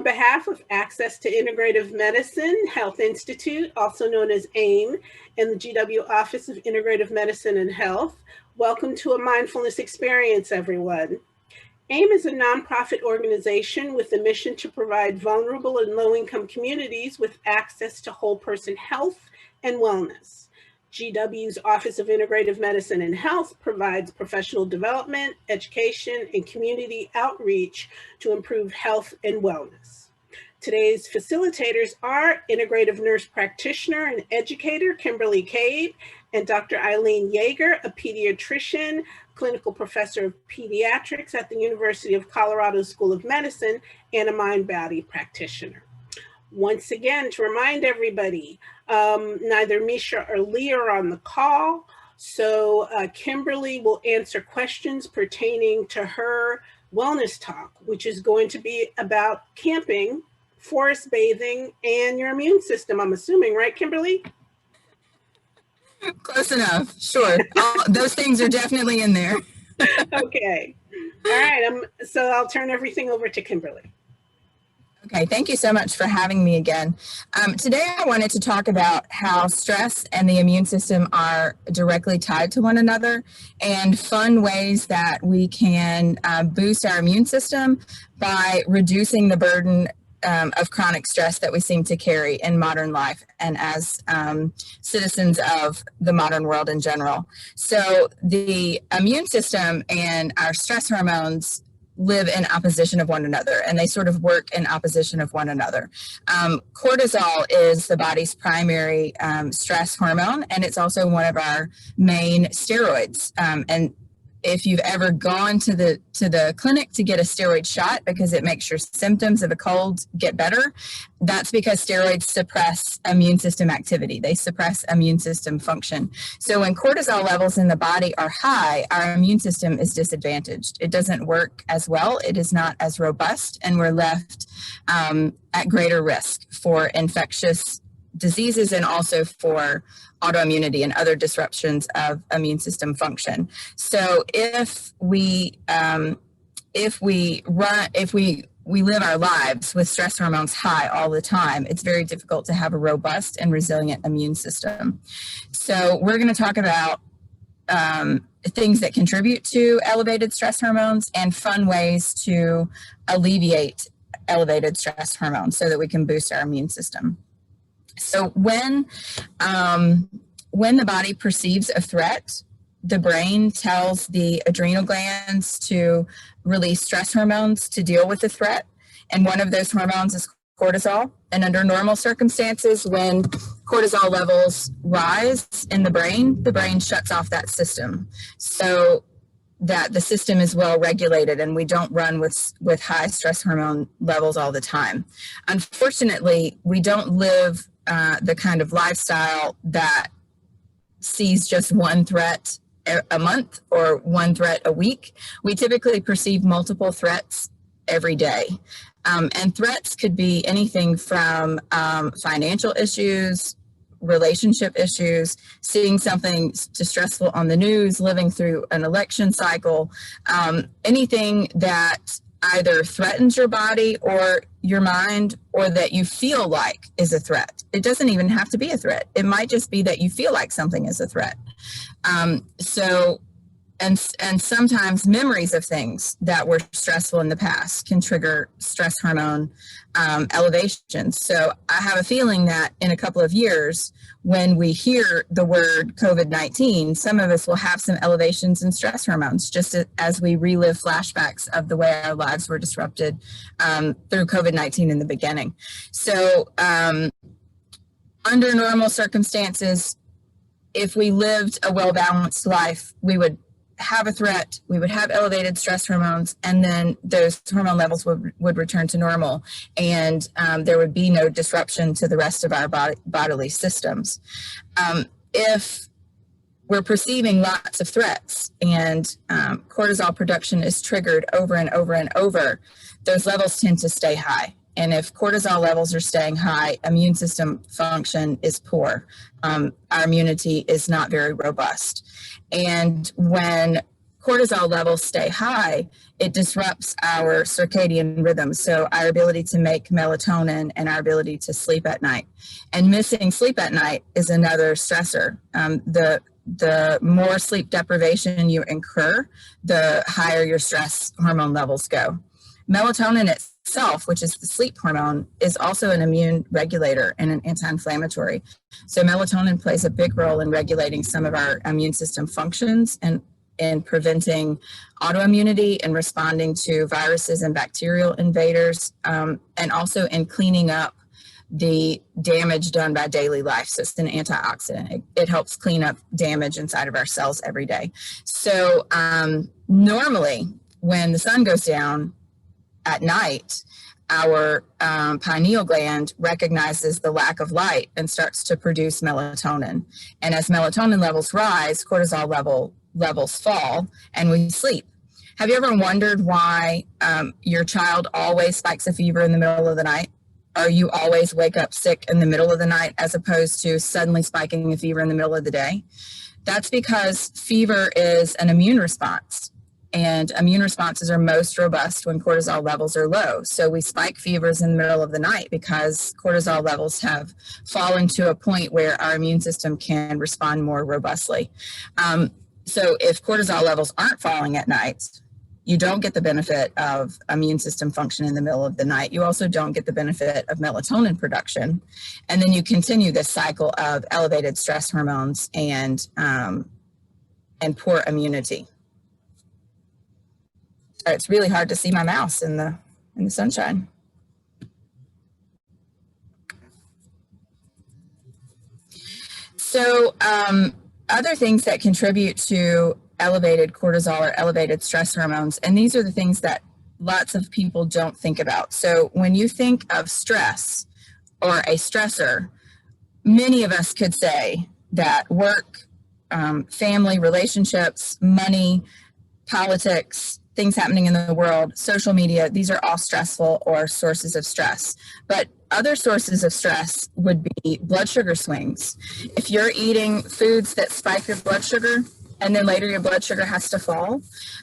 On behalf of Access to Integrative Medicine Health Institute, also known as AIM, and the GW Office of Integrative Medicine and Health, welcome to A Mindfulness Experience, everyone. AIM is a nonprofit organization with a mission to provide vulnerable and low-income communities with access to whole person health and wellness. GW's Office of Integrative Medicine and Health provides professional development, education, and community outreach to improve health and wellness. Today's facilitators are integrative nurse practitioner and educator Kimberly Cabe and Dr. Eileen Yager, a pediatrician, clinical professor of pediatrics at the University of Colorado School of Medicine, and a mind-body practitioner. Once again, to remind everybody, neither Misha or Lee are on the call, so Kimberly will answer questions pertaining to her wellness talk, which is going to be about camping, forest bathing, and your immune system, I'm assuming, right, Kimberly? Close enough, sure. Those things are definitely in there. Okay, all right, so I'll turn everything over to Kimberly. Okay, thank you so much for having me again. Today I wanted to talk about how stress and the immune system are directly tied to one another and fun ways that we can boost our immune system by reducing the burden of chronic stress that we seem to carry in modern life and as citizens of the modern world in general. So the immune system and our stress hormones live in opposition of one another, and they sort of work in opposition of one another. Cortisol is the body's primary stress hormone, and it's also one of our main steroids. And if you've ever gone to the clinic to get a steroid shot because it makes your symptoms of a cold get better, that's because steroids suppress immune system activity. They suppress immune system function. So when cortisol levels in the body are high, our immune system is disadvantaged. It doesn't work as well. It is not as robust, and we're left at greater risk for infectious diseases and also for autoimmunity and other disruptions of immune system function. So if we live our lives with stress hormones high all the time, it's very difficult to have a robust and resilient immune system. So we're going to talk about things that contribute to elevated stress hormones and fun ways to alleviate elevated stress hormones so that we can boost our immune system. So when the body perceives a threat, the brain tells the adrenal glands to release stress hormones to deal with the threat. And one of those hormones is cortisol. And under normal circumstances, when cortisol levels rise in the brain shuts off that system so that the system is well regulated and we don't run with high stress hormone levels all the time. Unfortunately, we don't live the kind of lifestyle that sees just one threat a month or one threat a week. We typically perceive multiple threats every day. And threats could be anything from financial issues, relationship issues, seeing something distressful on the news, living through an election cycle, anything that either threatens your body or your mind or that you feel like is a threat. It doesn't even have to be a threat. It might just be that you feel like something is a threat. And sometimes memories of things that were stressful in the past can trigger stress hormone elevation. So I have a feeling that in a couple of years, when we hear the word COVID-19, some of us will have some elevations in stress hormones, just as we relive flashbacks of the way our lives were disrupted through COVID-19 in the beginning. So under normal circumstances, if we lived a well-balanced life, we would have a threat, we would have elevated stress hormones, and then those hormone levels would return to normal, and there would be no disruption to the rest of our bodily systems. If we're perceiving lots of threats and cortisol production is triggered over and over and over, those levels tend to stay high. And if cortisol levels are staying high, immune system function is poor. Our immunity is not very robust. And when cortisol levels stay high, it disrupts our circadian rhythm. So our ability to make melatonin and our ability to sleep at night. And missing sleep at night is another stressor. The more sleep deprivation you incur, the higher your stress hormone levels go. Melatonin itself, which is the sleep hormone, is also an immune regulator and an anti-inflammatory. So melatonin plays a big role in regulating some of our immune system functions and in preventing autoimmunity and responding to viruses and bacterial invaders, and also in cleaning up the damage done by daily life. So it's an antioxidant. It helps clean up damage inside of our cells every day. So normally when the sun goes down at night, our pineal gland recognizes the lack of light and starts to produce melatonin. And as melatonin levels rise, cortisol levels fall, and we sleep. Have you ever wondered why your child always spikes a fever in the middle of the night? Or you always wake up sick in the middle of the night as opposed to suddenly spiking a fever in the middle of the day? That's because fever is an immune response. And immune responses are most robust when cortisol levels are low. So we spike fevers in the middle of the night because cortisol levels have fallen to a point where our immune system can respond more robustly. So if cortisol levels aren't falling at night, you don't get the benefit of immune system function in the middle of the night. You also don't get the benefit of melatonin production. And then you continue this cycle of elevated stress hormones and poor immunity. It's really hard to see my mouse in the sunshine. So other things that contribute to elevated cortisol or elevated stress hormones, and these are the things that lots of people don't think about. So when you think of stress or a stressor, many of us could say that work, family, relationships, money, politics, things happening in the world, social media, these are all stressful or sources of stress. But other sources of stress would be blood sugar swings. If you're eating foods that spike your blood sugar and then later your blood sugar has to fall,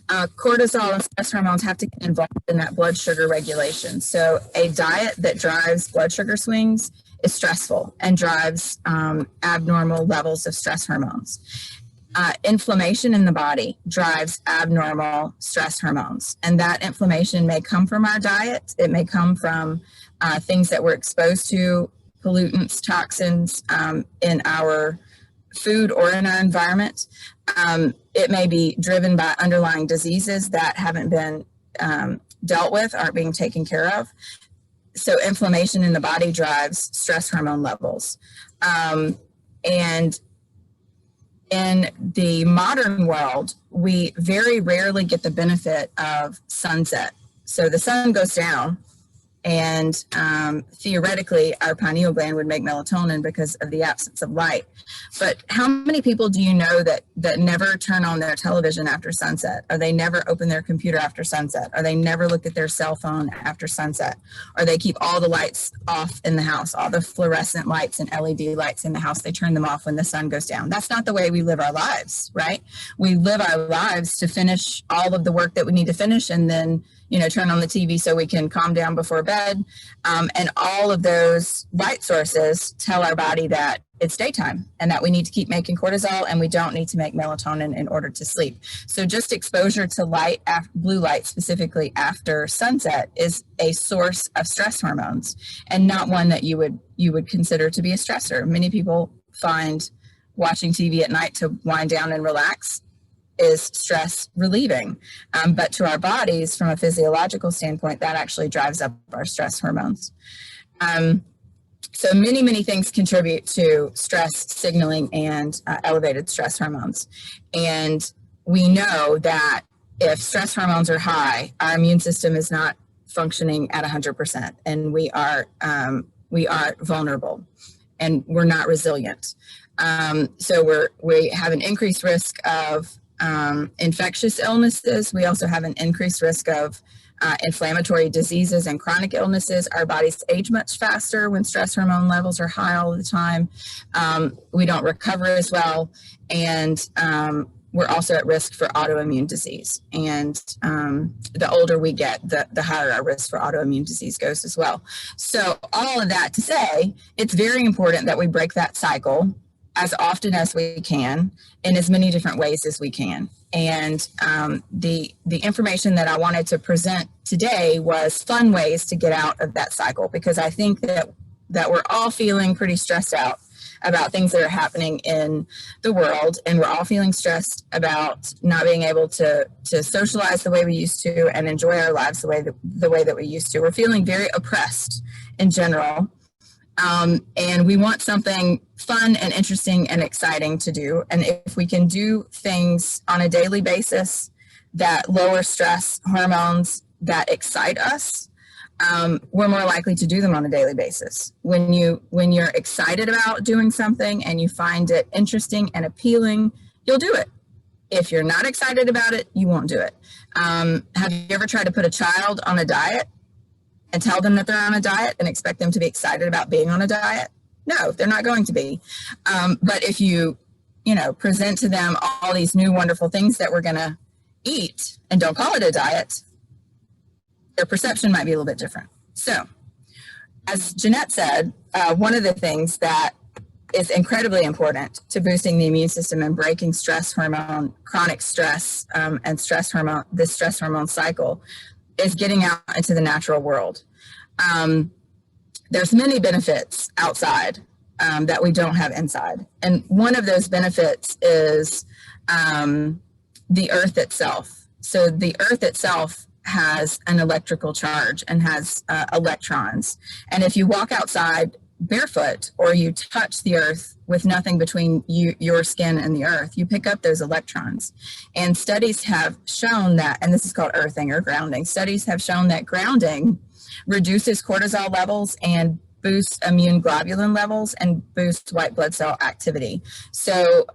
cortisol and stress hormones have to get involved in that blood sugar regulation. So a diet that drives blood sugar swings is stressful and drives abnormal levels of stress hormones. Inflammation in the body drives abnormal stress hormones, and that inflammation may come from our diet. It may come from things that we're exposed to, pollutants, toxins in our food or in our environment. It may be driven by underlying diseases that haven't been dealt with, aren't being taken care of. So inflammation in the body drives stress hormone levels. And in the modern world, we very rarely get the benefit of sunset. So the sun goes down, and theoretically, our pineal gland would make melatonin because of the absence of light. But how many people do you know that never turn on their television after sunset? Or they never open their computer after sunset? Or they never look at their cell phone after sunset? Or they keep all the lights off in the house, all the fluorescent lights and LED lights in the house, they turn them off when the sun goes down. That's not the way we live our lives, right? We live our lives to finish all of the work that we need to finish and then turn on the TV so we can calm down before bed. And all of those light sources tell our body that it's daytime and that we need to keep making cortisol and we don't need to make melatonin in order to sleep. So just exposure to light, blue light specifically after sunset, is a source of stress hormones and not one that you would consider to be a stressor. Many people find watching TV at night to wind down and relax is stress relieving. But to our bodies, from a physiological standpoint, that actually drives up our stress hormones. So many things contribute to stress signaling and elevated stress hormones. And we know that if stress hormones are high, our immune system is not functioning at 100%, and we are vulnerable and we're not resilient. So we have an increased risk of infectious illnesses. We also have an increased risk of inflammatory diseases and chronic illnesses. Our bodies age much faster when stress hormone levels are high all the time. We don't recover as well, and we're also at risk for autoimmune disease. And the older we get, the higher our risk for autoimmune disease goes as well. So all of that to say, it's very important that we break that cycle as often as we can in as many different ways as we can. And the information that I wanted to present today was fun ways to get out of that cycle, because I think that we're all feeling pretty stressed out about things that are happening in the world, and we're all feeling stressed about not being able to socialize the way we used to and enjoy our lives the way that we used to. We're feeling very oppressed in general. And we want something fun and interesting and exciting to do. And if we can do things on a daily basis that lower stress hormones that excite us, we're more likely to do them on a daily basis. When you're excited about doing something and you find it interesting and appealing, you'll do it. If you're not excited about it, you won't do it. Have you ever tried to put a child on a diet and tell them that they're on a diet and expect them to be excited about being on a diet? No, they're not going to be. But if you present to them all these new wonderful things that we're going to eat and don't call it a diet, their perception might be a little bit different. So, as Jeanette said, one of the things that is incredibly important to boosting the immune system and breaking stress hormone, chronic stress, and this stress hormone cycle is getting out into the natural world. There's many benefits outside that we don't have inside. And one of those benefits is the earth itself. So the earth itself has an electrical charge and has electrons. And if you walk outside barefoot or you touch the earth with nothing between your skin and the earth, you pick up those electrons. And studies have shown that, and this is called earthing or grounding, studies have shown that grounding reduces cortisol levels and boosts immune globulin levels and boosts white blood cell activity. So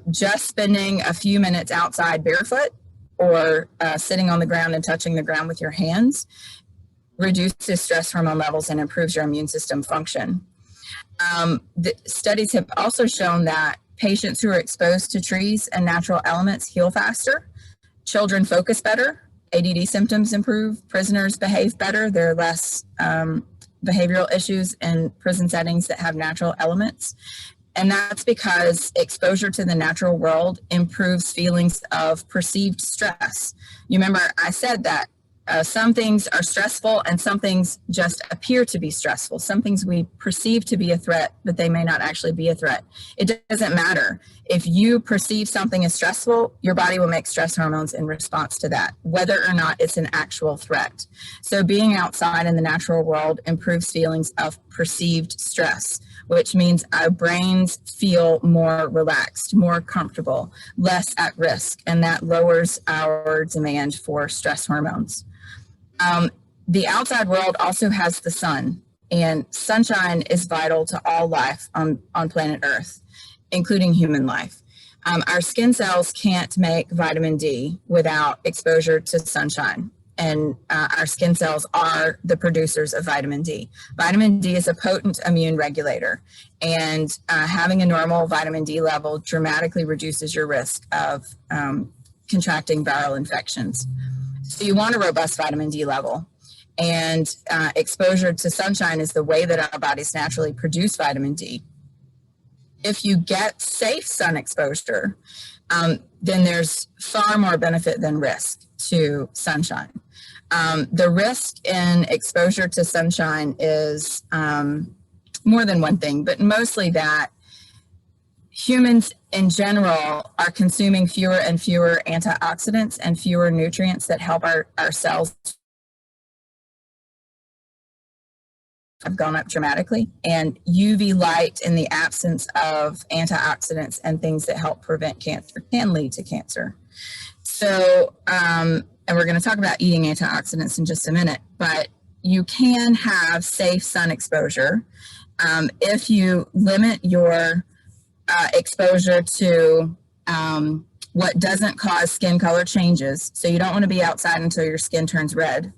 just spending a few minutes outside barefoot or sitting on the ground and touching the ground with your hands reduces stress hormone levels and improves your immune system function. The studies have also shown that patients who are exposed to trees and natural elements heal faster, children focus better, ADD symptoms improve, prisoners behave better, there are less behavioral issues in prison settings that have natural elements. And that's because exposure to the natural world improves feelings of perceived stress. You remember I said that some things are stressful and some things just appear to be stressful. Some things we perceive to be a threat, but they may not actually be a threat. It doesn't matter. If you perceive something as stressful, your body will make stress hormones in response to that, whether or not it's an actual threat. So being outside in the natural world improves feelings of perceived stress, which means our brains feel more relaxed, more comfortable, less at risk, and that lowers our demand for stress hormones. The outside world also has the sun, and sunshine is vital to all life on planet Earth, including human life. Our skin cells can't make vitamin D without exposure to sunshine. And our skin cells are the producers of vitamin D. Vitamin D is a potent immune regulator, and having a normal vitamin D level dramatically reduces your risk of contracting viral infections. So you want a robust vitamin D level, and exposure to sunshine is the way that our bodies naturally produce vitamin D. If you get safe sun exposure, then there's far more benefit than risk to sunshine. The risk in exposure to sunshine is more than one thing, but mostly that humans in general are consuming fewer and fewer antioxidants and fewer nutrients that help our cells have gone up dramatically, and UV light in the absence of antioxidants and things that help prevent cancer can lead to cancer. So, and we're going to talk about eating antioxidants in just a minute, but you can have safe sun exposure if you limit your exposure to what doesn't cause skin color changes. So you don't want to be outside until your skin turns red,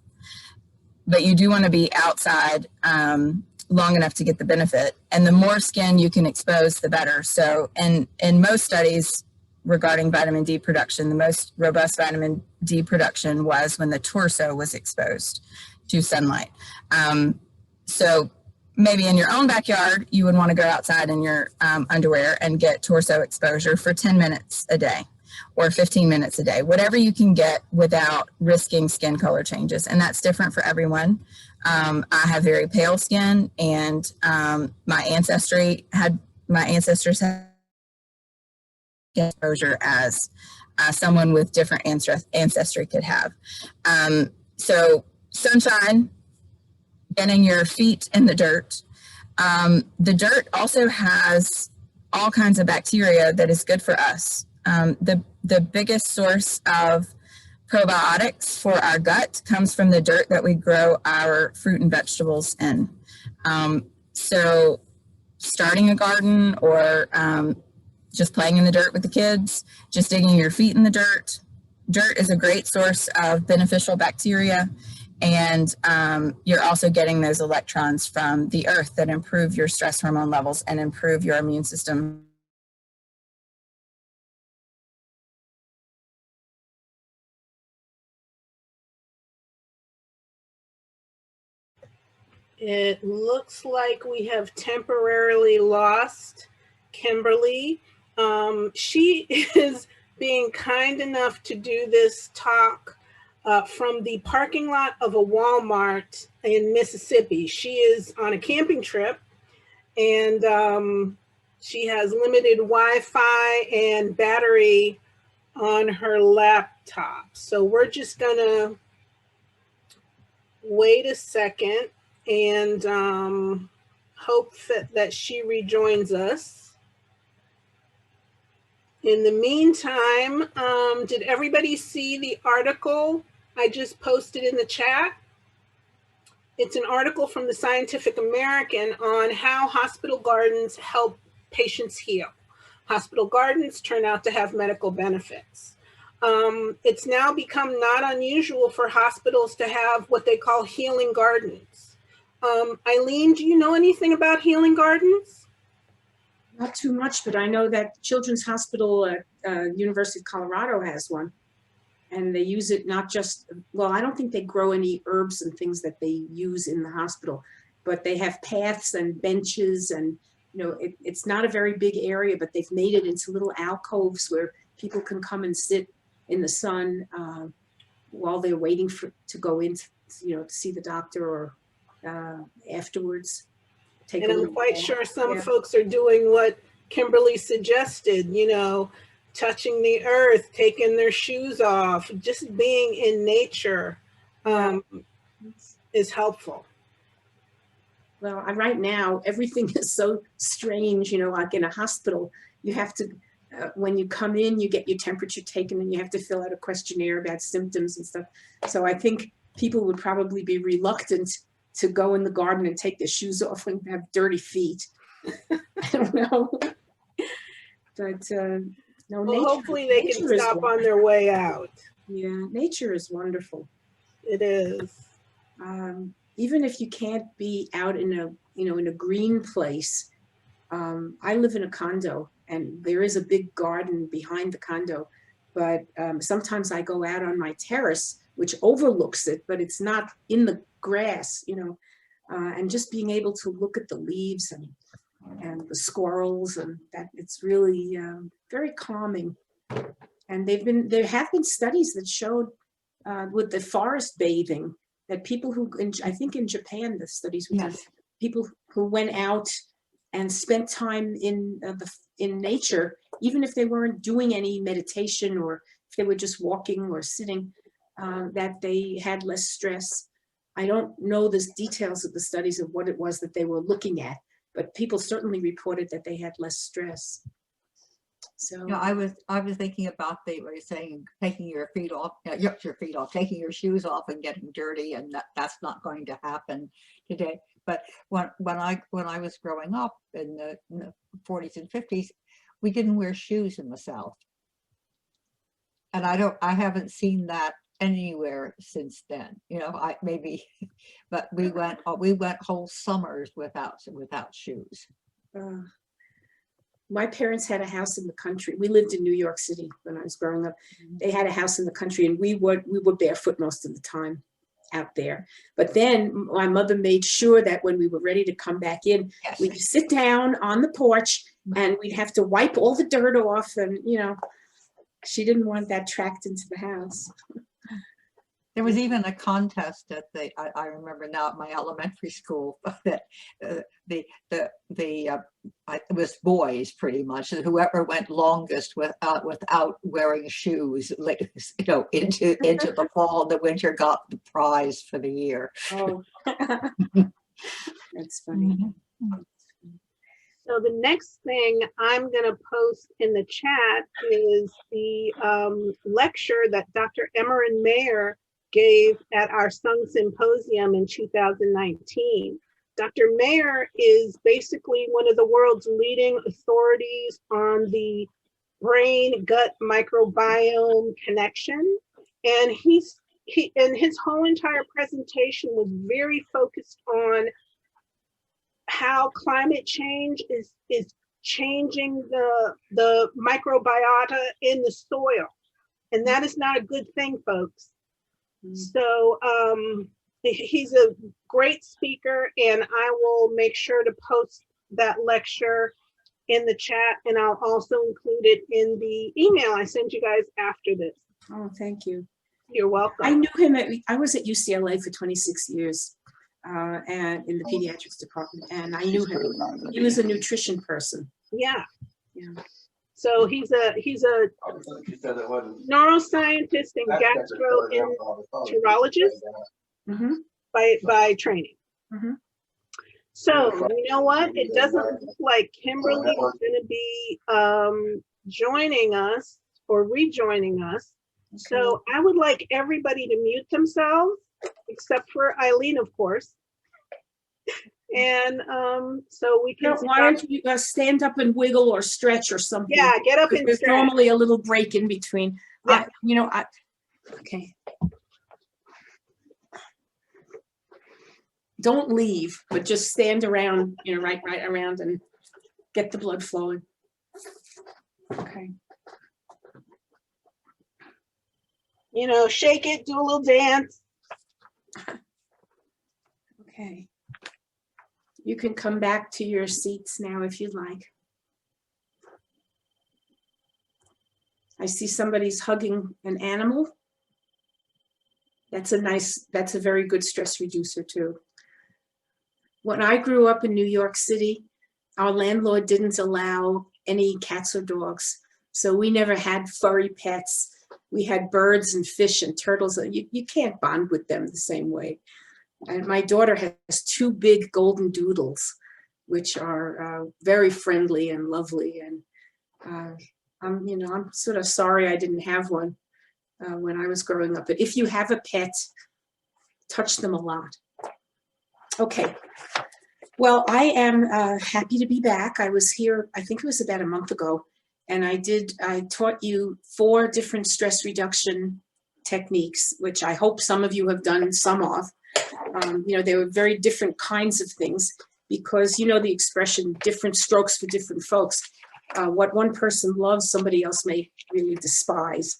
but you do want to be outside long enough to get the benefit. And the more skin you can expose, the better. So in most studies, regarding vitamin D production. The most robust vitamin D production was when the torso was exposed to sunlight. So maybe in your own backyard, you would want to go outside in your underwear and get torso exposure for 10 minutes a day or 15 minutes a day, whatever you can get without risking skin color changes. And that's different for everyone. I have very pale skin, and my ancestors had exposure as someone with different ancestry could have. So sunshine, getting your feet in the dirt. The dirt also has all kinds of bacteria that is good for us. The biggest source of probiotics for our gut comes from the dirt that we grow our fruit and vegetables in. So starting a garden, or just playing in the dirt with the kids, just digging your feet in the dirt. Dirt is a great source of beneficial bacteria, and you're also getting those electrons from the earth that improve your stress hormone levels and improve your immune system. It looks like we have temporarily lost Kimberly. She is being kind enough to do this talk from the parking lot of a Walmart in Mississippi. She is on a camping trip, and she has limited Wi-Fi and battery on her laptop. So we're just gonna wait a second and hope that she rejoins us. In the meantime, did everybody see the article I just posted in the chat? It's an article from the Scientific American on how hospital gardens help patients heal. Hospital gardens turn out to have medical benefits. It's now become not unusual for hospitals to have what they call healing gardens. Eileen, do you know anything about healing gardens? Not too much, but I know that Children's Hospital at University of Colorado has one. And they use it not just, well, I don't think they grow any herbs and things that they use in the hospital, but they have paths and benches, and it's not a very big area, but they've made it into little alcoves where people can come and sit in the sun while they're waiting to go in, to see the doctor, or afterwards. And I'm quite sure some folks are doing what Kimberly suggested, touching the earth, taking their shoes off, just being in nature is helpful. Well, right now, everything is so strange, like in a hospital, you have to, when you come in, you get your temperature taken and you have to fill out a questionnaire about symptoms and stuff. So I think people would probably be reluctant to go in the garden and take their shoes off and have dirty feet. I don't know. But no, well, nature, hopefully they can stop on their way out. Yeah, nature is wonderful. It is. Even if you can't be out in a, in a green place. I live in a condo, and there is a big garden behind the condo, but sometimes I go out on my terrace, which overlooks it, but it's not in the grass, and just being able to look at the leaves and the squirrels, and that, it's really very calming. And there have been studies that showed with the forest bathing that people who, I think in Japan, the studies were done, people who went out and spent time in nature, even if they weren't doing any meditation, or if they were just walking or sitting, that they had less stress. I don't know the details of the studies of what it was that they were looking at, but people certainly reported that they had less stress. So I was thinking about what you're saying, taking your feet off, taking your shoes off and getting dirty, and that's not going to happen today. But when I was growing up in the 40s and 50s, we didn't wear shoes in the South, and I haven't seen that anywhere since then. But we went whole summers without shoes. my parents had a house in the country. We lived in New York City when I was growing up. They had a house in the country, and we were barefoot most of the time out there. But then my mother made sure that when we were ready to come back in, Yes. we'd sit down on the porch and we'd have to wipe all the dirt off. And, you know, she didn't want that tracked into the house. There was even a contest at I remember now at my elementary school that it was boys pretty much, and whoever went longest without wearing shoes, like, you know, into the fall and the winter got the prize for the year. Oh, that's funny. So the next thing I'm going to post in the chat is the lecture that Dr. Emerin Mayer gave at our Sung Symposium in 2019. Dr. Mayer is basically one of the world's leading authorities on the brain-gut microbiome connection. And his whole entire presentation was very focused on how climate change is changing the microbiota in the soil. And that is not a good thing, folks. So he's a great speaker, and I will make sure to post that lecture in the chat, and I'll also include it in the email I send you guys after this. Oh, thank you. You're welcome. I knew him I was at UCLA for 26 years and in the pediatrics department, and I knew him. He was a nutrition person. Yeah. Yeah. So he's a neuroscientist and gastroenterologist by training. So you know what? It doesn't look like Kimberly is going to be joining us or rejoining us. Okay. So I would like everybody to mute themselves, except for Eileen, of course. And so we can. Why don't you stand up and wiggle or stretch or something? Yeah, get up and there's stretch. Normally a little break in between. Yeah. Okay. Don't leave, but just stand around, you know, right around and get the blood flowing. Okay. You know, shake it, do a little dance. Okay. You can come back to your seats now if you'd like. I see somebody's hugging an animal. That's a very good stress reducer too. When I grew up in New York City, our landlord didn't allow any cats or dogs. So we never had furry pets. We had birds and fish and turtles. You can't bond with them the same way. And my daughter has 2 big golden doodles, which are very friendly and lovely. And I'm sort of sorry I didn't have one when I was growing up. But if you have a pet, touch them a lot. Okay. Well, I am happy to be back. I was here, I think it was about a month ago, and I taught you 4 different stress reduction techniques, which I hope some of you have done some of. There were very different kinds of things because, you know, the expression different strokes for different folks. What one person loves, somebody else may really despise.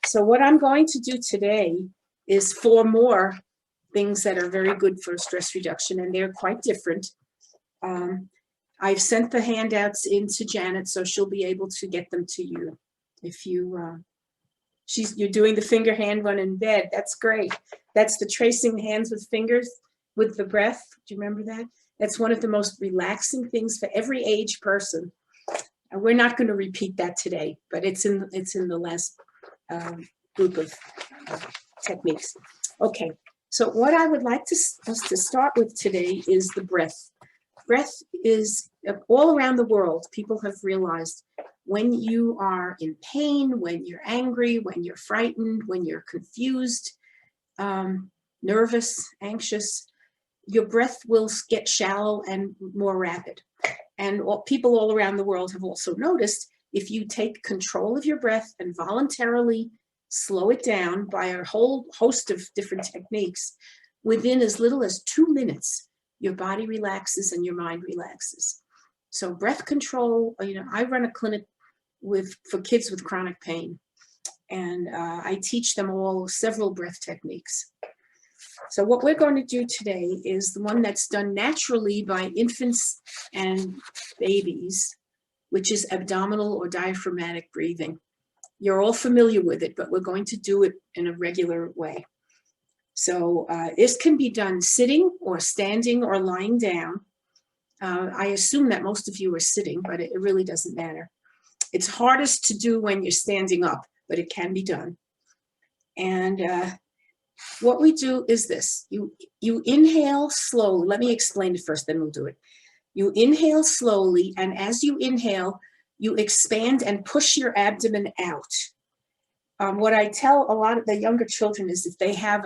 So what I'm going to do today is 4 more things that are very good for stress reduction, and they're quite different. I've sent the handouts in to Janet, so she'll be able to get them to you. If you, you're doing the finger hand one in bed. That's great. That's the tracing hands with fingers with the breath. Do you remember that? That's one of the most relaxing things for every age person. And we're not going to repeat that today, but it's in the last group of techniques. Okay. So what I would like us to start with today is the breath. Breath is all around the world. People have realized when you are in pain, when you're angry, when you're frightened, when you're confused, nervous, anxious, your breath will get shallow and more rapid. And people all around the world have also noticed if you take control of your breath and voluntarily slow it down by a whole host of different techniques, within as little as 2 minutes, your body relaxes and your mind relaxes. So breath control, I run a clinic for kids with chronic pain, and I teach them all several breath techniques. So what we're going to do today is the one that's done naturally by infants and babies, which is abdominal or diaphragmatic breathing. You're all familiar with it, but we're going to do it in a regular way. So this can be done sitting or standing or lying down. I assume that most of you are sitting, but it really doesn't matter. It's hardest to do when you're standing up, but it can be done. And what we do is this. You inhale slowly. Let me explain it first, then we'll do it. You inhale slowly, and as you inhale, you expand and push your abdomen out. What I tell a lot of the younger children is if they have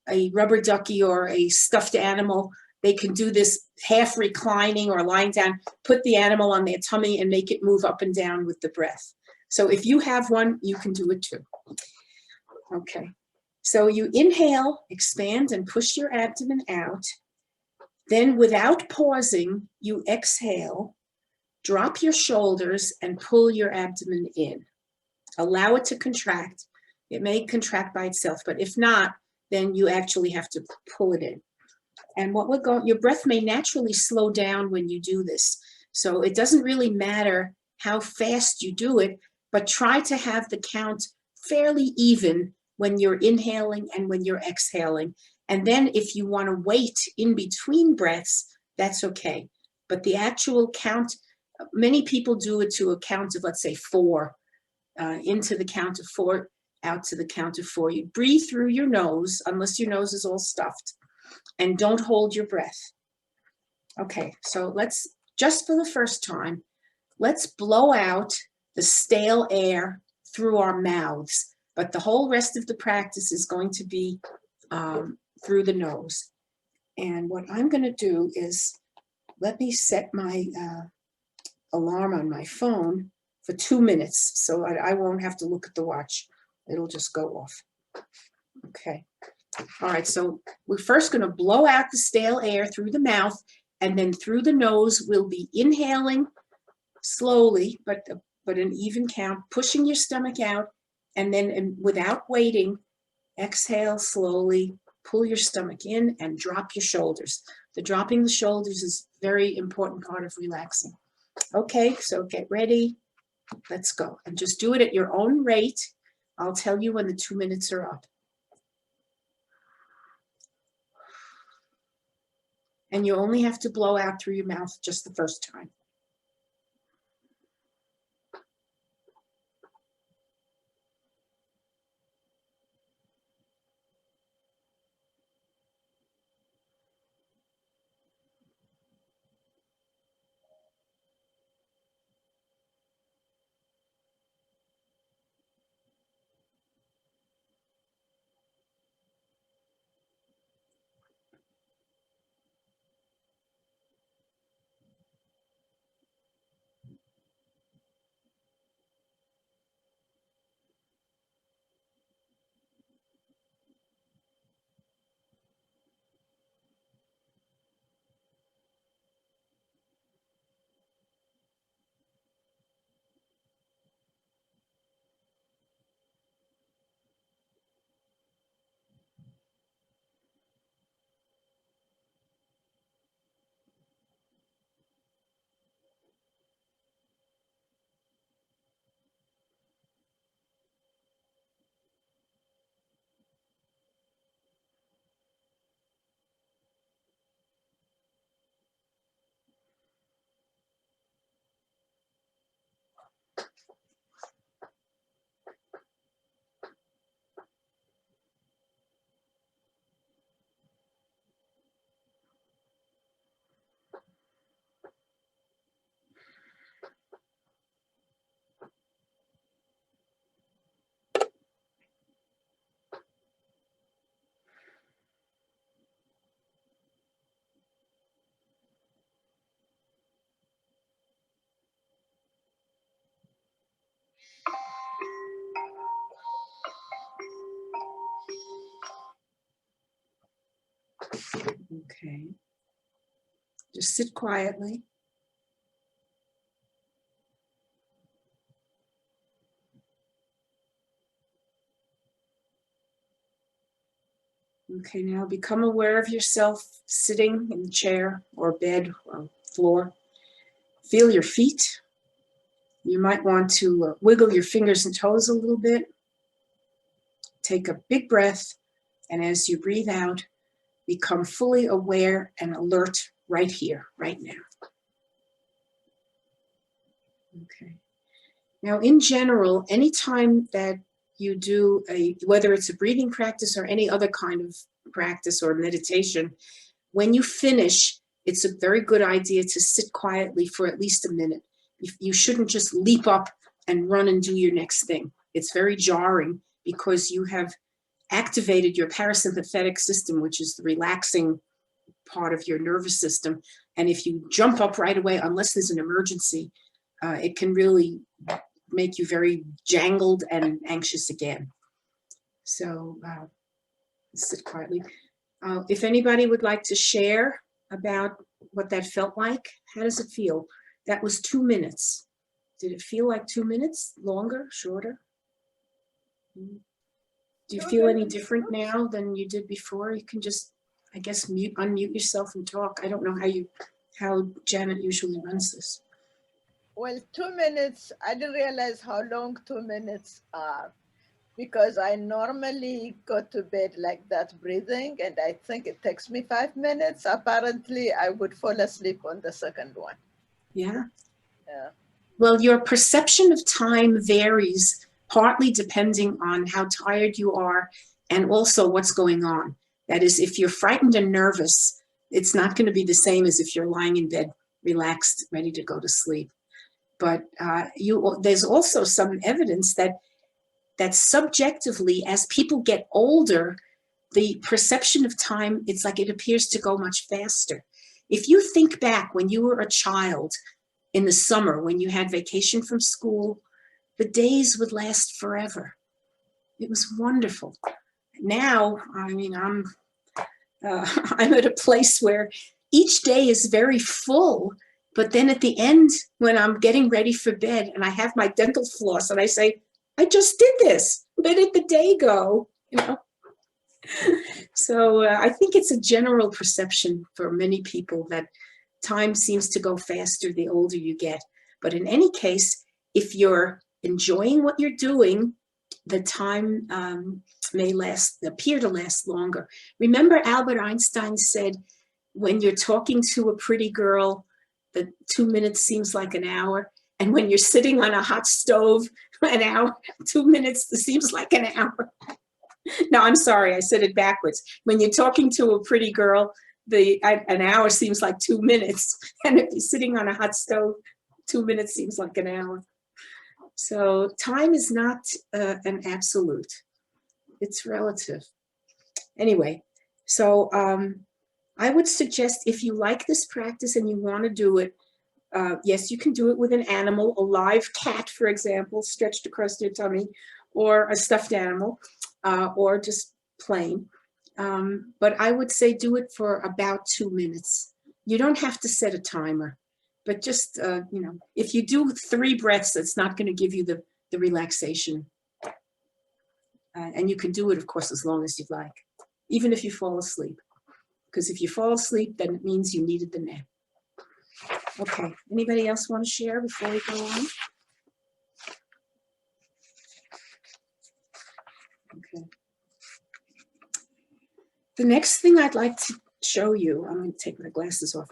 a rubber ducky or a stuffed animal, they can do this half reclining or lying down, put the animal on their tummy and make it move up and down with the breath. So if you have one, you can do it too. Okay, so you inhale, expand and push your abdomen out. Then without pausing, you exhale, drop your shoulders and pull your abdomen in. Allow it to contract. It may contract by itself, but if not, then you actually have to pull it in. And your breath may naturally slow down when you do this. So it doesn't really matter how fast you do it, but try to have the count fairly even when you're inhaling and when you're exhaling. And then if you want to wait in between breaths, that's okay. But the actual count, many people do it to a count of, let's say, 4, into the count of 4, out to the count of 4. You breathe through your nose, unless your nose is all stuffed, and don't hold your breath. Okay, so just for the first time, let's blow out the stale air through our mouths, but the whole rest of the practice is going to be through the nose. And what I'm going to do is, let me set my alarm on my phone for 2 minutes, so I won't have to look at the watch. It'll just go off. Okay. All right, so we're first going to blow out the stale air through the mouth, and then through the nose, we'll be inhaling slowly, but an even count, pushing your stomach out, and then without waiting, exhale slowly, pull your stomach in, and drop your shoulders. The dropping the shoulders is a very important part of relaxing. Okay, so get ready. Let's go. And just do it at your own rate. I'll tell you when the 2 minutes are up. And you only have to blow out through your mouth just the first time. Okay. Just sit quietly. Okay, now become aware of yourself sitting in the chair or bed or floor. Feel your feet. You might want to wiggle your fingers and toes a little bit. Take a big breath, and as you breathe out, become fully aware and alert right here, right now. Okay. Now, in general, anytime that you do whether it's a breathing practice or any other kind of practice or meditation, when you finish, it's a very good idea to sit quietly for at least a minute. You shouldn't just leap up and run and do your next thing. It's very jarring because you have activated your parasympathetic system, which is the relaxing part of your nervous system. And if you jump up right away, unless there's an emergency, it can really make you very jangled and anxious again. So sit quietly. If anybody would like to share about what that felt like, how does it feel? That was 2 minutes. Did it feel like 2 minutes? Longer? Shorter? Do you feel any different now than you did before? You can just, I guess, unmute yourself and talk. I don't know how Janet usually runs this. Well, 2 minutes, I didn't realize how long 2 minutes are, because I normally go to bed like that breathing, and I think it takes me 5 minutes. Apparently, I would fall asleep on the second one. Yeah. Yeah. Well, your perception of time varies, partly depending on how tired you are and also what's going on. That is, if you're frightened and nervous, it's not going to be the same as if you're lying in bed, relaxed, ready to go to sleep. But there's also some evidence that subjectively, as people get older, the perception of time, it's like it appears to go much faster. If you think back when you were a child in the summer, when you had vacation from school, the days would last forever. It was wonderful. Now, I mean, I'm at a place where each day is very full, but then at the end, when I'm getting ready for bed and I have my dental floss and I say, I just did this, where did the day go? You know? So I think it's a general perception for many people that time seems to go faster the older you get. But in any case, if you're enjoying what you're doing, the time may appear to last longer. Remember, Albert Einstein said, when you're talking to a pretty girl, the 2 minutes seems like an hour. And when you're sitting on a hot stove, an hour, 2 minutes seems like an hour. No, I'm sorry, I said it backwards. When you're talking to a pretty girl, an hour seems like 2 minutes. And if you're sitting on a hot stove, 2 minutes seems like an hour. So time is not an absolute. It's relative. Anyway, so I would suggest if you like this practice and you want to do it, yes, you can do it with an animal, a live cat, for example, stretched across your tummy, or a stuffed animal, or just plain. But I would say do it for about 2 minutes. You don't have to set a timer, but just, if you do 3 breaths, it's not going to give you the relaxation. And you can do it, of course, as long as you'd like, even if you fall asleep. Because if you fall asleep, then it means you needed the nap. Okay, anybody else want to share before we go on? Okay. The next thing I'd like to show you, I'm going to take my glasses off.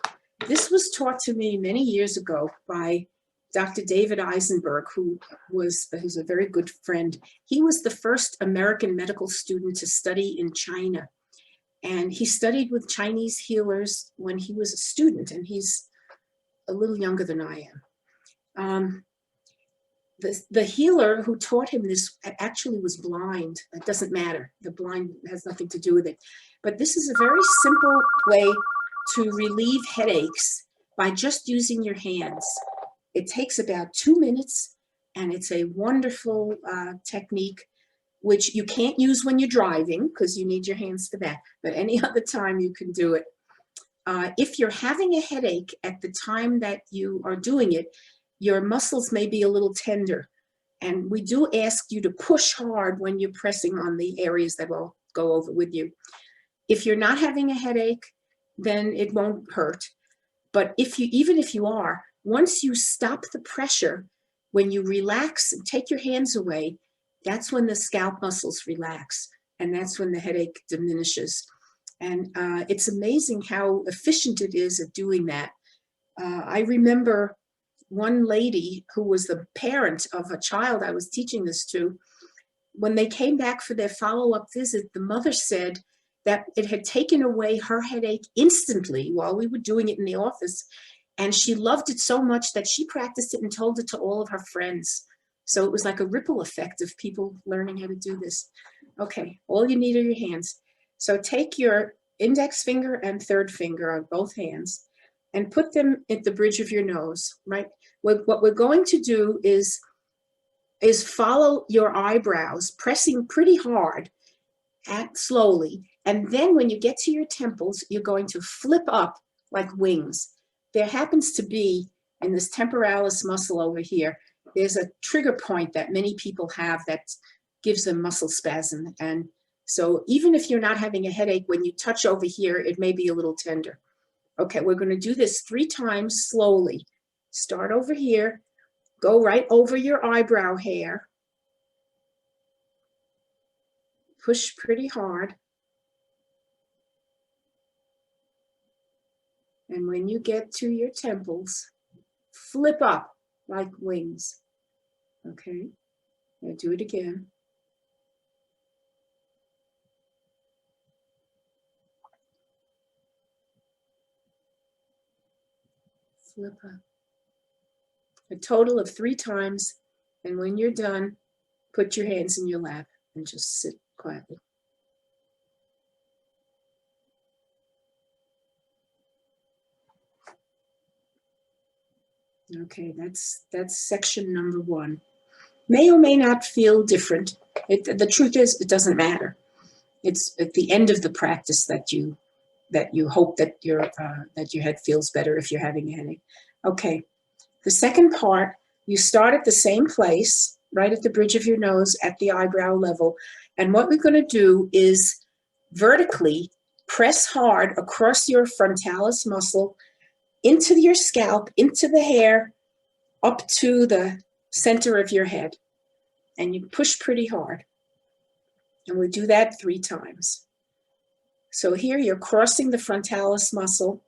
This was taught to me many years ago by Dr. David Eisenberg, who's a very good friend. He was the first American medical student to study in China. And he studied with Chinese healers when he was a student, and he's a little younger than I am. The healer who taught him this actually was blind. It doesn't matter. The blind has nothing to do with it. But this is a very simple way to relieve headaches by just using your hands. It takes about 2 minutes, and it's a wonderful technique, which you can't use when you're driving because you need your hands for that. But any other time you can do it. If you're having a headache at the time that you are doing it, your muscles may be a little tender. And we do ask you to push hard when you're pressing on the areas that will go over with you. If you're not having a headache, then it won't hurt. But even if you are, once you stop the pressure, when you relax and take your hands away, that's when the scalp muscles relax, and that's when the headache diminishes. And it's amazing how efficient it is at doing that. I remember one lady who was the parent of a child I was teaching this to. When they came back for their follow-up visit, the mother said that it had taken away her headache instantly while we were doing it in the office. And she loved it so much that she practiced it and told it to all of her friends. So it was like a ripple effect of people learning how to do this. Okay, all you need are your hands. So take your index finger and third finger on both hands and put them at the bridge of your nose, right? What we're going to do is follow your eyebrows, pressing pretty hard, slowly. And then when you get to your temples, you're going to flip up like wings. There happens to be, in this temporalis muscle over here, there's a trigger point that many people have that gives them muscle spasm. And so even if you're not having a headache, when you touch over here, it may be a little tender. Okay, we're going to do this 3 times slowly. Start over here, go right over your eyebrow hair. Push pretty hard. And when you get to your temples, flip up like wings. Okay, now do it again. Flip up. A total of 3 times. And when you're done, put your hands in your lap and just sit quietly. Okay, that's section number 1. May or may not feel different. The truth is, it doesn't matter. It's at the end of the practice that you hope that your head feels better if you're having a headache. Okay, the second part, you start at the same place, right at the bridge of your nose at the eyebrow level. And what we're going to do is vertically press hard across your frontalis muscle into your scalp, into the hair, up to the center of your head. And you push pretty hard. And we do that 3 times. So here you're crossing the frontalis muscle.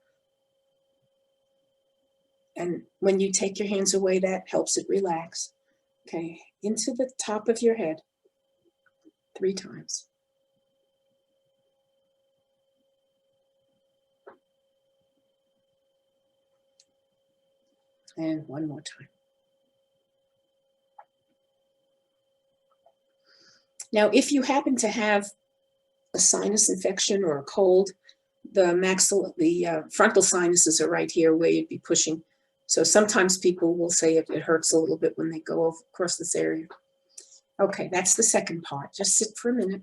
And when you take your hands away, that helps it relax. Okay, into the top of your head 3 times. And 1 more time. Now, if you happen to have a sinus infection or a cold, the frontal sinuses are right here where you'd be pushing. So sometimes people will say it hurts a little bit when they go across this area. Okay, that's the second part. Just sit for a minute.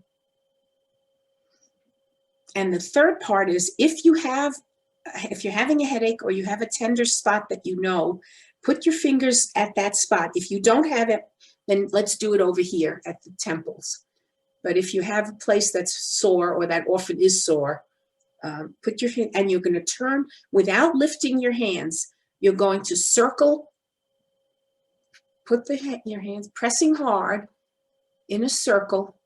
And the third part is if you're having a headache or you have a tender spot that you know, put your fingers at that spot. If you don't have it, then let's do it over here at the temples. But if you have a place that's sore or that often is sore, put your hand, and you're going to turn without lifting your hands. You're going to circle, put your hands, pressing hard in a circle.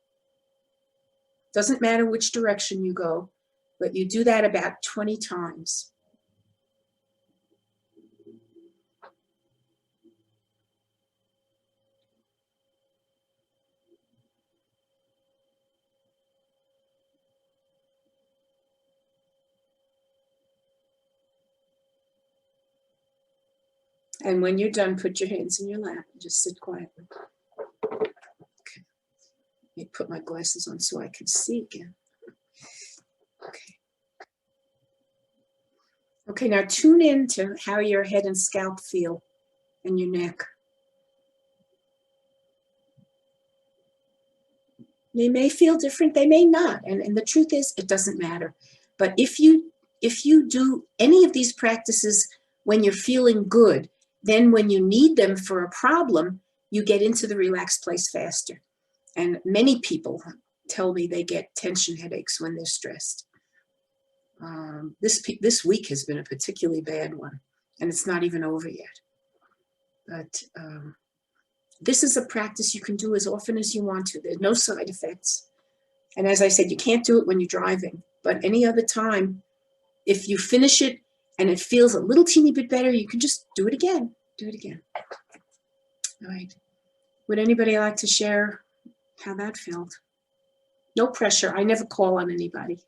Doesn't matter which direction you go, but you do that about 20 times. And when you're done, put your hands in your lap and just sit quietly. Okay. Let me put my glasses on so I can see again. Okay. Okay, now tune in to how your head and scalp feel and your neck. They may feel different, they may not. And the truth is, it doesn't matter. But if you do any of these practices when you're feeling good, then when you need them for a problem, you get into the relaxed place faster. And many people tell me they get tension headaches when they're stressed. This week has been a particularly bad one, and it's not even over yet. But this is a practice you can do as often as you want to. There's no side effects. And as I said, you can't do it when you're driving, but any other time, if you finish it and it feels a little teeny bit better, you can just do it again. Do it again. All right. Would anybody like to share how that felt? No pressure. I never call on anybody.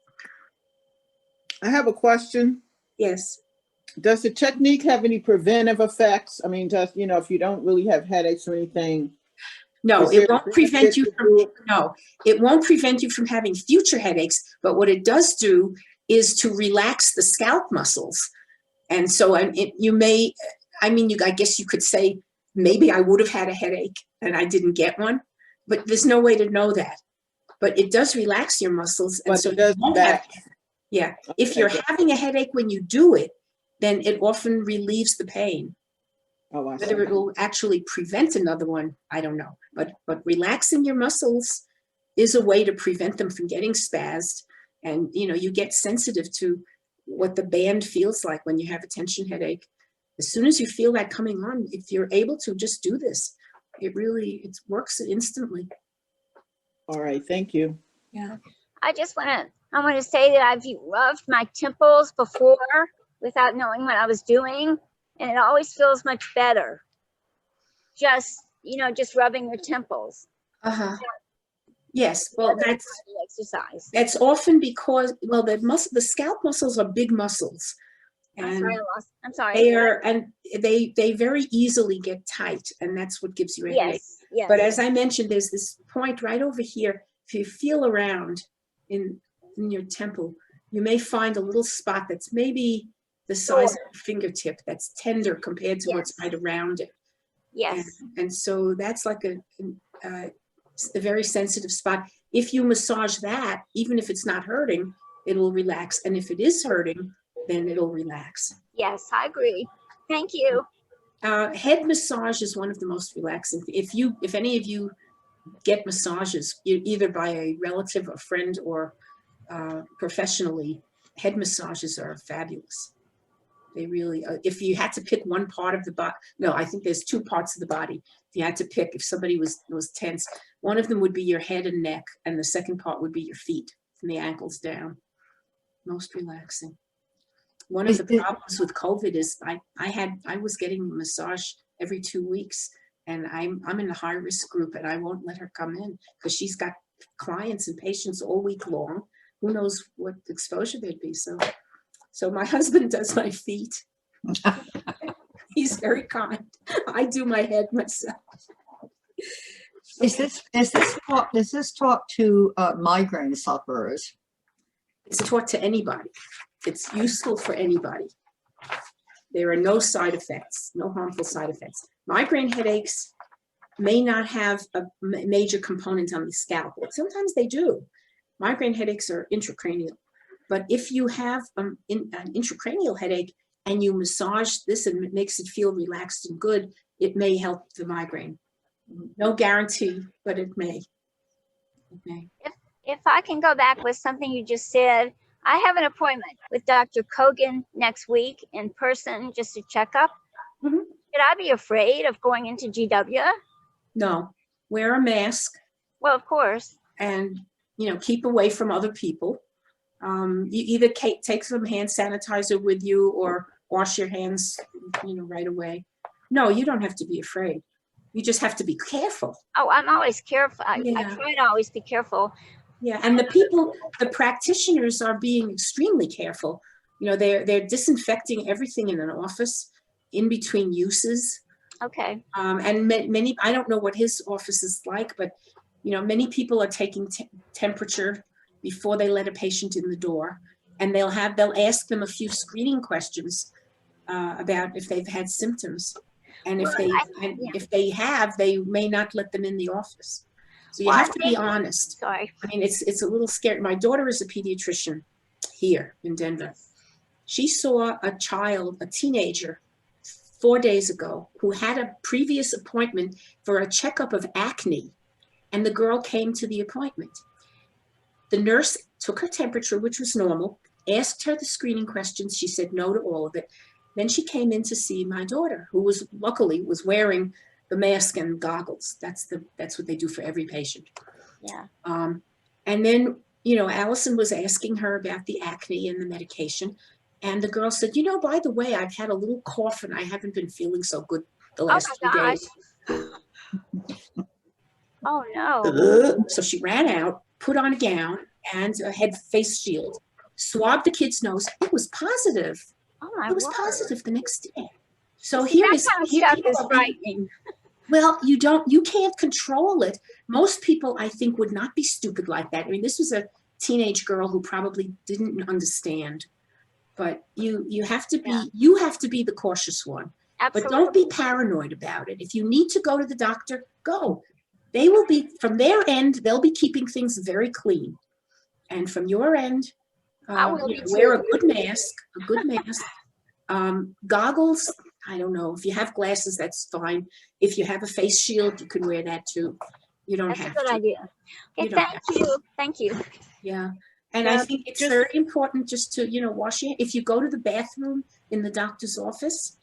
I have a question. Yes. Does the technique have any preventive effects? I mean, just, you know, if you don't really have headaches or anything. No, it won't prevent you from having future headaches, but what it does do is to relax the scalp muscles. And so I guess you could say, maybe I would have had a headache and I didn't get one, but there's no way to know that. But it does relax your muscles. And But so it does yeah. If you're having a headache when you do it, then it often relieves the pain. Oh, I see. Whether it will actually prevent another one, I don't know. But relaxing your muscles is a way to prevent them from getting spazzed. And, you know, you get sensitive to what the band feels like when you have a tension headache. As soon as you feel that coming on, if you're able to just do this, it works instantly. All right, thank you. Yeah. I want to say that I've rubbed my temples before without knowing what I was doing, and it always feels much better. Just rubbing your temples. Uh-huh. Yes, well, that's exercise. That's often because, well, the scalp muscles are big muscles. And I'm sorry. They very easily get tight, and that's what gives you a headache. Yes. But as I mentioned, there's this point right over here. If you feel around in your temple, you may find a little spot that's maybe the size of a fingertip that's tender compared to what's right around it. Yes. And so that's like a very sensitive spot. If you massage that, even if it's not hurting, it will relax. And if it is hurting, then it'll relax. Yes, I agree. Thank you. Head massage is one of the most relaxing. If any of you get massages, either by a relative, a friend, or professionally, head massages are fabulous. They really, if you had to pick one part of the body, no, I think there's two parts of the body. If you had to pick, if somebody was tense, one of them would be your head and neck, and the second part would be your feet from the ankles down. Most relaxing. One of the problems with COVID is I was getting a massage every 2 weeks, and I'm in the high risk group, and I won't let her come in because she's got clients and patients all week long. Who knows what exposure there'd be? So my husband does my feet. He's very kind. I do my head myself. Is this taught to migraine sufferers? It's taught to anybody. It's useful for anybody. There are no side effects, no harmful side effects. Migraine headaches may not have a major component on the scalp. Sometimes they do. Migraine headaches are intracranial. But if you have an intracranial headache and you massage this and it makes it feel relaxed and good, it may help the migraine. No guarantee, but it may. If I can go back with something you just said, I have an appointment with Dr. Kogan next week in person, just a checkup. Mm-hmm. Should I be afraid of going into GW? No, wear a mask. Well, of course. And, keep away from other people. You either take some hand sanitizer with you or wash your hands, right away. No, you don't have to be afraid. You just have to be careful. Oh, I'm always careful. I try to always be careful. Yeah, and the practitioners are being extremely careful. They're disinfecting everything in an office in between uses. Okay. And many, I don't know what his office is like, but many people are taking temperature before they let a patient in the door, and they'll ask them a few screening questions about if they've had symptoms, and if they have, they may not let them in the office. So you have to be honest. Sorry. I mean, it's a little scary. My daughter is a pediatrician here in Denver. She saw a teenager 4 days ago who had a previous appointment for a checkup of acne, and the girl came to the appointment. The nurse took her temperature, which was normal, asked her the screening questions. She said no to all of it. Then she came in to see my daughter, who was luckily was wearing the mask and goggles. That's what they do for every patient. Yeah. And then, you know, Allison was asking her about the acne and the medication. And the girl said, you know, by the way, I've had a little cough and I haven't been feeling so good the last Oh my few days. Oh no. So she ran out, put on a gown and a head face shield, swabbed the kid's nose. It was positive. Oh my It was word. positive the next day. So See, here that is kind of stuff is frightening. well, you can't control it. Most people, I think, would not be stupid like that. I mean, this was a teenage girl who probably didn't understand. But you have to be the cautious one. Absolutely. But don't be paranoid about it. If you need to go to the doctor, go. They will be, from their end, they'll be keeping things very clean. And from your end, wear a good mask, goggles. I don't know. If you have glasses, that's fine. If you have a face shield, you can wear that too. You don't That's have a good to. idea. Okay, You don't thank you. Thank you. Yeah. And I think it's very important just to, you know, wash your, if you go to the bathroom in the doctor's office,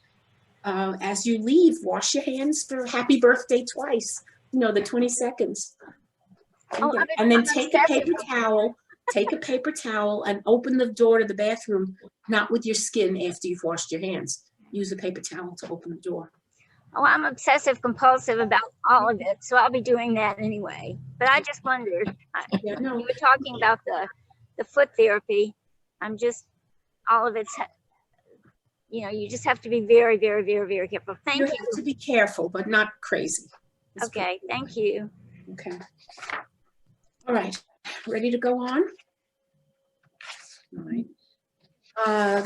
as you leave, wash your hands for happy birthday twice, you know, the 20 seconds. And then take a paper towel and open the door to the bathroom, not with your skin after you've washed your hands. Use a paper towel to open the door. Oh, I'm obsessive compulsive about all of it, so I'll be doing that anyway. But I just wondered, Yeah, no. you were talking about the foot therapy. I'm just, all of it's, you know, you just have to be very, very, very, very careful. Thank you. You have to be careful, but not crazy. Okay, thank you. Okay. All right, ready to go on? All right.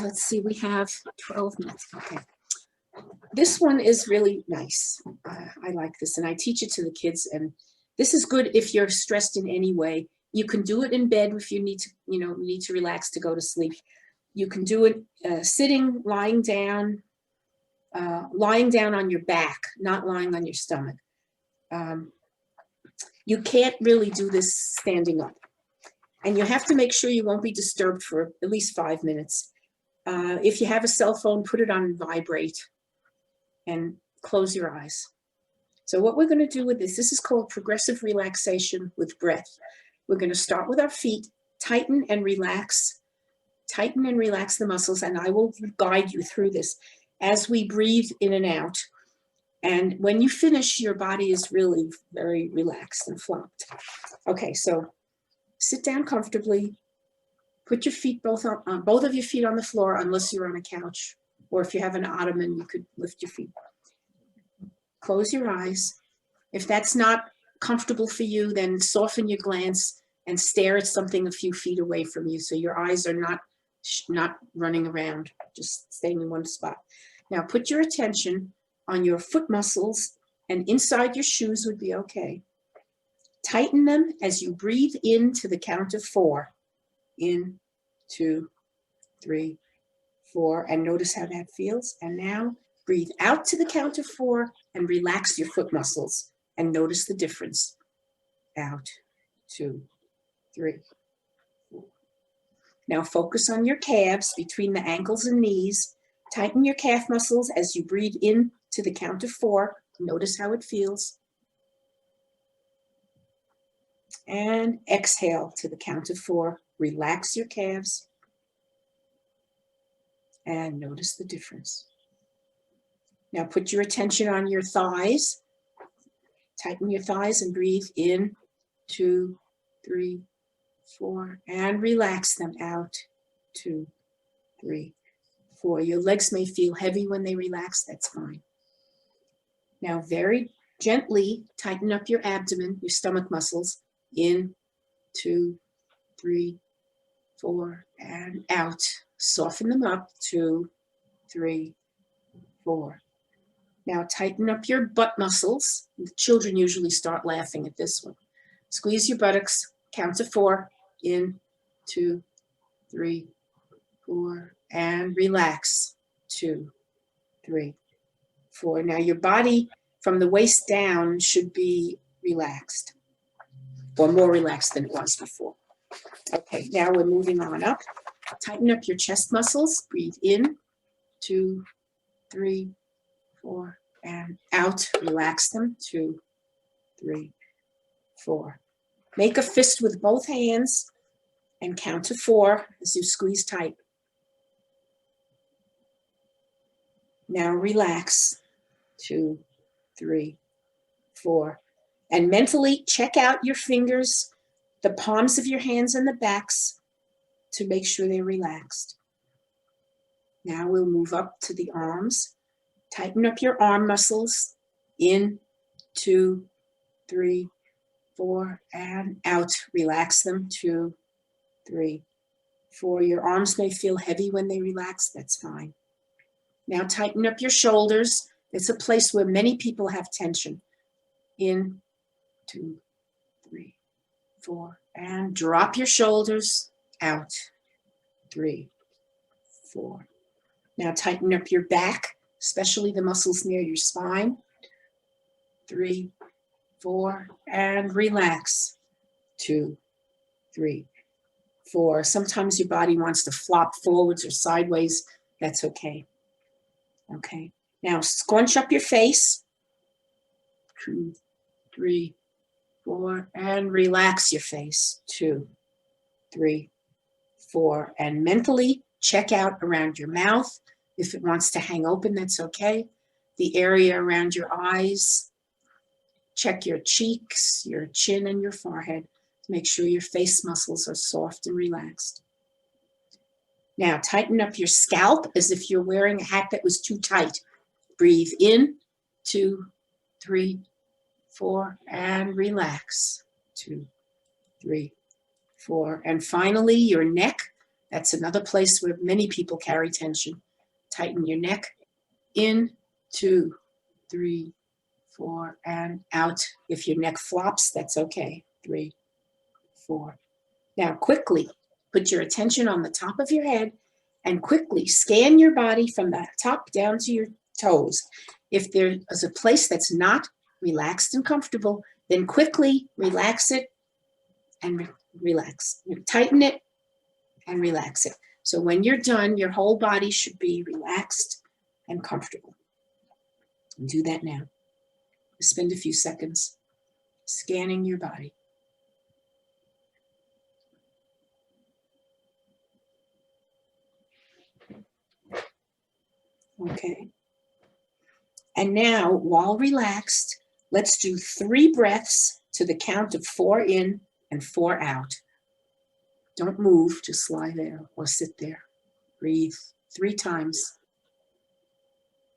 Let's see, we have 12 minutes. Okay. This one is really nice. I like this, and I teach it to the kids. And this is good if you're stressed in any way. You can do it in bed if you need to, you know, need to relax to go to sleep. You can do it sitting, lying down on your back, not lying on your stomach. You can't really do this standing up. And you have to make sure you won't be disturbed for at least 5 minutes. If you have a cell phone, put it on vibrate and close your eyes. So what we're going to do with this is called progressive relaxation with breath. We're going to start with our feet, tighten and relax the muscles, and I will guide you through this as we breathe in and out. And when you finish, your body is really very relaxed and flopped. Okay, so sit down comfortably. Put your feet both of your feet on the floor, unless you're on a couch, or if you have an ottoman, you could lift your feet. Close your eyes. If that's not comfortable for you, then soften your glance and stare at something a few feet away from you, so your eyes are not running around, just staying in one spot. Now put your attention on your foot muscles, and inside your shoes would be okay. Tighten them as you breathe in to the count of 4. In, 2, 3, 4, and notice how that feels. And now breathe out to the count of 4 and relax your foot muscles and notice the difference. Out, 2, 3, 4. Now focus on your calves between the ankles and knees. Tighten your calf muscles as you breathe in to the count of 4. Notice how it feels. And exhale to the count of 4. Relax your calves and notice the difference. Now put your attention on your thighs. Tighten your thighs and breathe in, 2, 3, 4, and relax them out, 2, 3, 4. Your legs may feel heavy when they relax, that's fine. Now very gently tighten up your abdomen, your stomach muscles, in, 2, 3, 4, and out. Soften them up, 2, 3, 4. Now tighten up your butt muscles. The children usually start laughing at this one. Squeeze your buttocks, count to 4, in, 2, 3, 4, and relax, 2, 3, 4. Now your body from the waist down should be relaxed, or more relaxed than it was before. Okay, now we're moving on up. Tighten up your chest muscles. Breathe in, 2, 3, 4, and out. Relax them, 2, 3, 4. Make a fist with both hands and count to 4 as you squeeze tight. Now relax, 2, 3, 4. And mentally check out your fingers, the palms of your hands and the backs to make sure they're relaxed. Now we'll move up to the arms. Tighten up your arm muscles. In, 2, 3, 4, and out. Relax them, 2, 3, 4. Your arms may feel heavy when they relax. That's fine. Now tighten up your shoulders. It's a place where many people have tension. In, 2, 3, 4, and drop your shoulders. Out, 3, 4. Now tighten up your back, especially the muscles near your spine. 3, 4, and relax. 2, 3, 4. Sometimes your body wants to flop forwards or sideways. That's okay. Okay. Now scrunch up your face. 2, 3, 4, and relax your face. 2, 3, 4. And mentally check out around your mouth. If it wants to hang open, that's okay. The area around your eyes. Check your cheeks, your chin, and your forehead to make sure your face muscles are soft and relaxed. Now tighten up your scalp as if you're wearing a hat that was too tight. Breathe in, 2, 3, 4, and relax. 2, 3, 4. And finally, your neck. That's another place where many people carry tension. Tighten your neck. In, 2, 3, 4, and out. If your neck flops, that's okay. 3, 4. Now quickly put your attention on the top of your head and quickly scan your body from the top down to your toes. If there is a place that's not relaxed and comfortable, then quickly relax it and relax. Tighten it and relax it. So when you're done, your whole body should be relaxed and comfortable. And do that now. Spend a few seconds scanning your body. Okay. And now, while relaxed, let's do 3 breaths to the count of 4 in and 4 out. Don't move, just lie there or sit there. Breathe 3 times.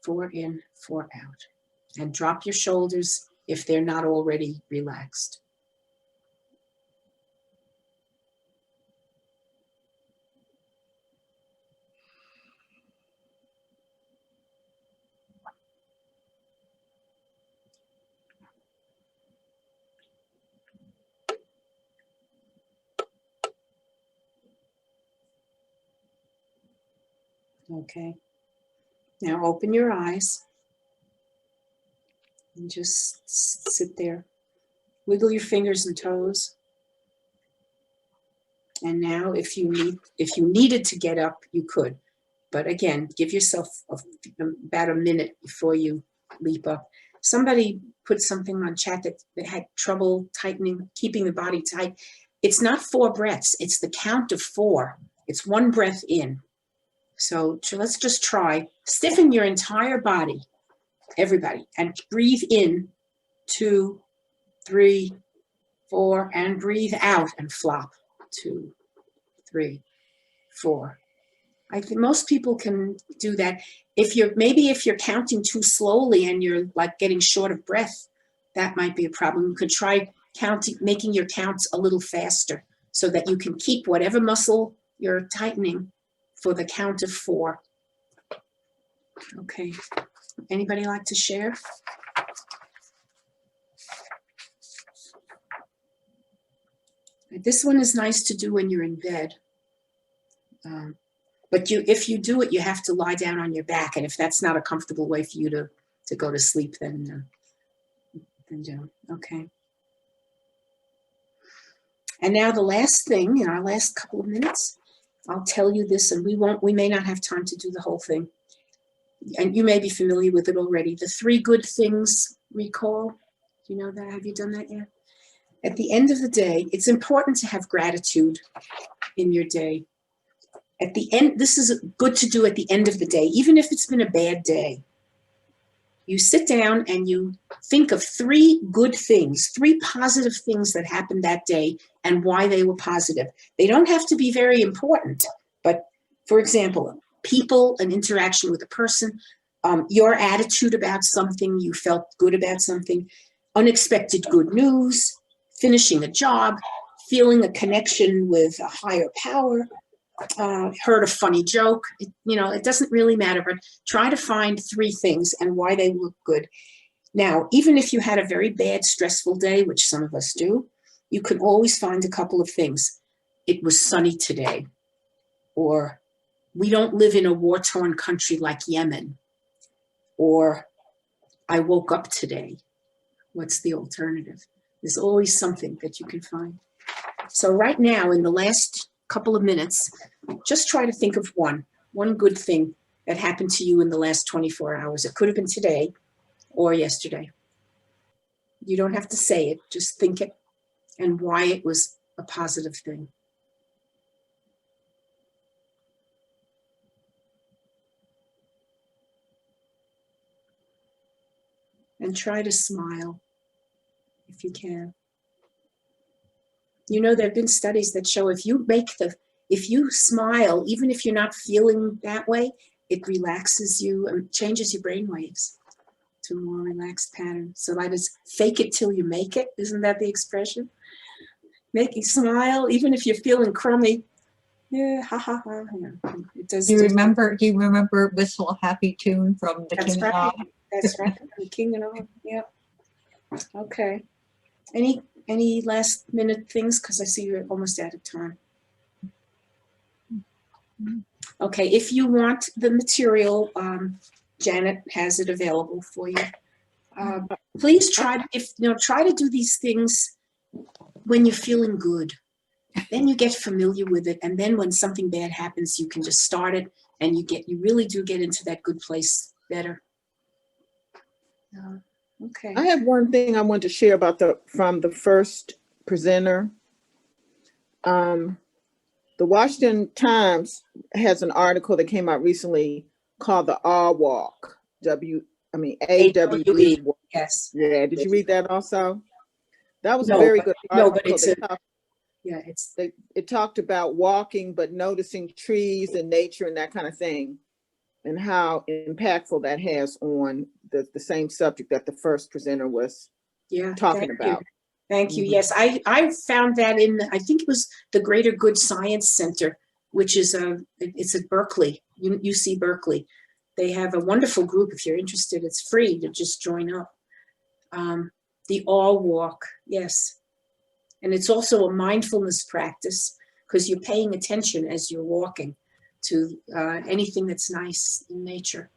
4 in, 4 out. And drop your shoulders if they're not already relaxed. Okay. Now open your eyes and just sit there. Wiggle your fingers and toes. And now if you needed to get up, you could. But again, give yourself about a minute before you leap up. Somebody put something on chat that had trouble tightening, keeping the body tight. It's not 4 breaths, it's the count of 4. It's 1 breath in. So let's just try. Stiffen your entire body, everybody, and breathe in, 2, 3, 4, and breathe out and flop. 2, 3, 4. I think most people can do that. If you're counting too slowly and you're like getting short of breath, that might be a problem. You could try making your counts a little faster so that you can keep whatever muscle you're tightening for the count of 4. Okay. Anybody like to share? This one is nice to do when you're in bed. But if you do it, you have to lie down on your back. And if that's not a comfortable way for you to go to sleep, then don't. Okay. And now the last thing in our last couple of minutes I'll tell you this, and we may not have time to do the whole thing. And you may be familiar with it already. The 3 good things recall. Do you know that? Have you done that yet? At the end of the day, it's important to have gratitude in your day. At the end, this is good to do at the end of the day, even if it's been a bad day. You sit down and you think of 3 good things, 3 positive things that happened that day and why they were positive. They don't have to be very important, but for example, people, an interaction with a person, your attitude about something, you felt good about something, unexpected good news, finishing a job, feeling a connection with a higher power, heard a funny joke. It doesn't really matter, but try to find 3 things and why they look good. Now, even if you had a very bad, stressful day, which some of us do, you can always find a couple of things. It was sunny today, or we don't live in a war-torn country like Yemen, or I woke up today. What's the alternative? There's always something that you can find. So right now, in the last couple of minutes, just try to think of one good thing that happened to you in the last 24 hours. It could have been today or yesterday. You don't have to say it, just think it and why it was a positive thing. And try to smile if you can. There have been studies that show if you smile, even if you're not feeling that way, it relaxes you and changes your brain waves to a more relaxed pattern. So that is fake it till you make it. Isn't that the expression? Making smile, even if you're feeling crummy. Yeah, ha ha ha. Yeah. It does. Do you remember Whistle a Happy Tune from the That's King right. and I? That's right. The King and I. Yeah. Okay. Any last minute things? Because I see you're almost out of time. Okay, if you want the material, Janet has it available for you. Please try to do these things when you're feeling good. Then you get familiar with it, and then when something bad happens, you can just start it, and you really do get into that good place better. Okay. I have one thing I want to share about from the first presenter. The Washington Times has an article that came out recently called the R Walk. AWE. Yes. Yeah. Did you read that also? That was a very good article. It talked about walking, but noticing trees and nature and that kind of thing, and how impactful that has on the same subject that the first presenter was talking about. Thank you. Yes, I found that I think it was the Greater Good Science Center, which is it's at Berkeley, UC Berkeley. They have a wonderful group. If you're interested, it's free to just join up. The All Walk, yes. And it's also a mindfulness practice because you're paying attention as you're walking to anything that's nice in nature.